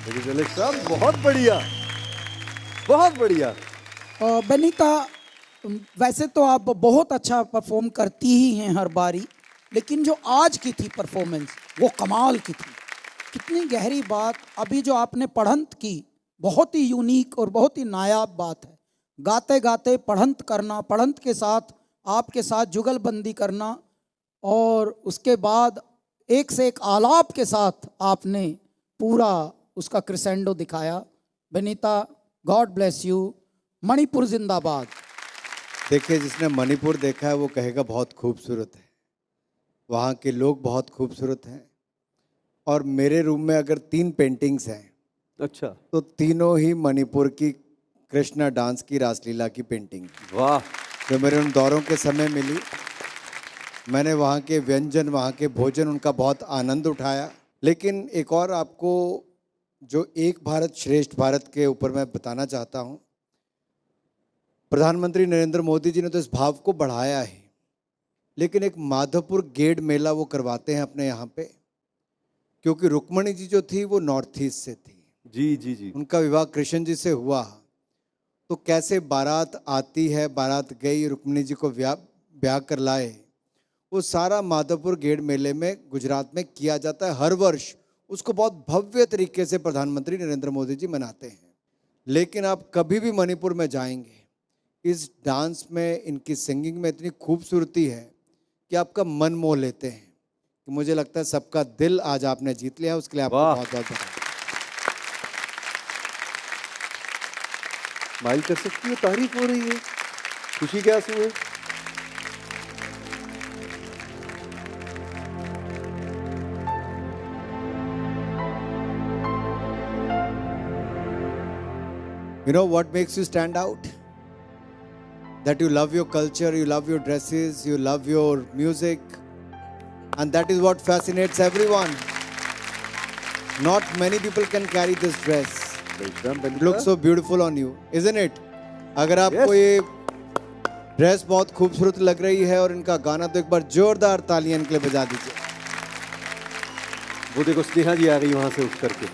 साहब बहुत बढ़िया, बहुत बढ़िया। बनीता, वैसे तो आप बहुत अच्छा परफॉर्म करती ही हैं हर बारी, लेकिन जो आज की थी परफॉर्मेंस वो कमाल की थी। कितनी गहरी बात, अभी जो आपने पढ़ंत की बहुत ही यूनिक और बहुत ही नायाब बात है। गाते गाते पढ़ंत करना, पढ़ंत के साथ आपके साथ जुगलबंदी करना और उसके बाद एक से एक आलाप के साथ आपने पूरा उसका क्रिसेंडो दिखाया। Banita, God bless you. Manipur जिंदाबाद। देखिए, जिसने मणिपुर देखा है वो कहेगा बहुत खूबसूरत है, वहाँ के लोग बहुत खूबसूरत हैं। और मेरे रूम में अगर 3 पेंटिंग्स हैं, अच्छा, तो तीनों ही मणिपुर की कृष्णा डांस की रासलीला की पेंटिंग, वाह। जो मेरे उन दौरों के समय मिली। मैंने वहाँ के व्यंजन, वहाँ के भोजन, उनका बहुत आनंद उठाया। लेकिन एक और आपको जो एक भारत श्रेष्ठ भारत के ऊपर मैं बताना चाहता हूँ, प्रधानमंत्री नरेंद्र मोदी जी ने तो इस भाव को बढ़ाया है, लेकिन एक माधवपुर गेड मेला वो करवाते हैं अपने यहाँ पे, क्योंकि रुक्मणी जी जो थी वो नॉर्थ ईस्ट से थी। जी जी जी। उनका विवाह कृष्ण जी से हुआ, तो कैसे बारात आती है, बारात गई, रुक्मणी जी को ब्याह कर लाए, वो सारा माधवपुर गेड मेले में गुजरात में किया जाता है हर वर्ष। उसको बहुत भव्य तरीके से प्रधानमंत्री नरेंद्र मोदी जी मनाते हैं। लेकिन आप कभी भी मणिपुर में जाएंगे, इस डांस में, इनकी सिंगिंग में इतनी खूबसूरती है कि आपका मन मोह लेते हैं। कि मुझे लगता है सबका दिल आज आपने जीत लिया, उसके लिए आपको बहुत बहुत बधाई। स्माइल कर सकती है, तारीफ हो रही है, खुशी के आंसू है। You know what makes you stand out? That you love your culture, you love your dresses, you love your music, and that is what fascinates everyone. Not many people can carry this dress. It looks so beautiful on you, isn't it? अगर आपको ये dress बहुत खूबसूरत लग रही है और इनका गाना, तो एक बार जोरदार तालियां इनके लिए बजा दीजिए। वो देखो, स्नेहा जी आ गई वहां से उठ करके।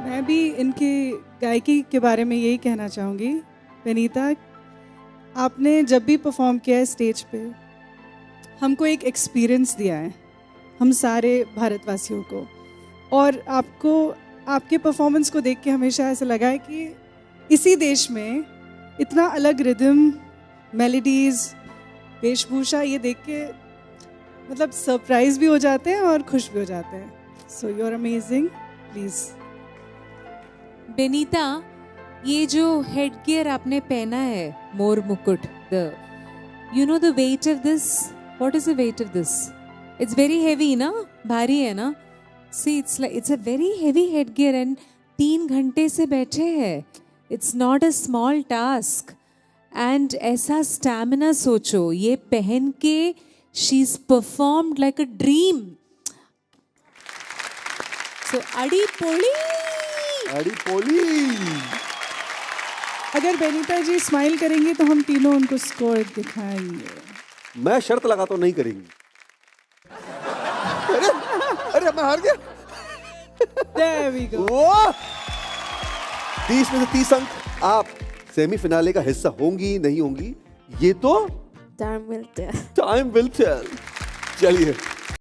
मैं भी इनकी गायकी के बारे में यही कहना चाहूँगी। बनीता, आपने जब भी परफॉर्म किया है स्टेज पे, हमको एक एक्सपीरियंस दिया है, हम सारे भारतवासियों को। और आपको, आपके परफॉर्मेंस को देख के हमेशा ऐसा लगा है कि इसी देश में इतना अलग रिदम, मेलोडीज़, वेशभूषा, ये देख के मतलब सरप्राइज भी हो जाते हैं और खुश भी हो जाते हैं। So you are amazing. Please Benita, ये जो हेड गियर आपने पहना है, मोर मुकुट, you know the weight of this, what is the weight of this? It's very heavy ना, भारी है ना? See, it's a very heavy head gear and 3 घंटे से बैठे हैं। It's not a small task. And ऐसा स्टैमिना सोचो, ये पहन के she is performed like a dream. सो अड़ी पोली, अड़ी पोली। अगर बेनीता जी स्माइल करेंगे तो हम तीनों उनको स्कोर दिखाएंगे। मैं शर्त लगाता हूँ नहीं करेंगी। अरे मैं हार गया। There we go. 30 में से 30 अंक। आप सेमीफिनाले का हिस्सा होंगी नहीं होंगी, ये तो Time will tell. Time will tell. चलिए।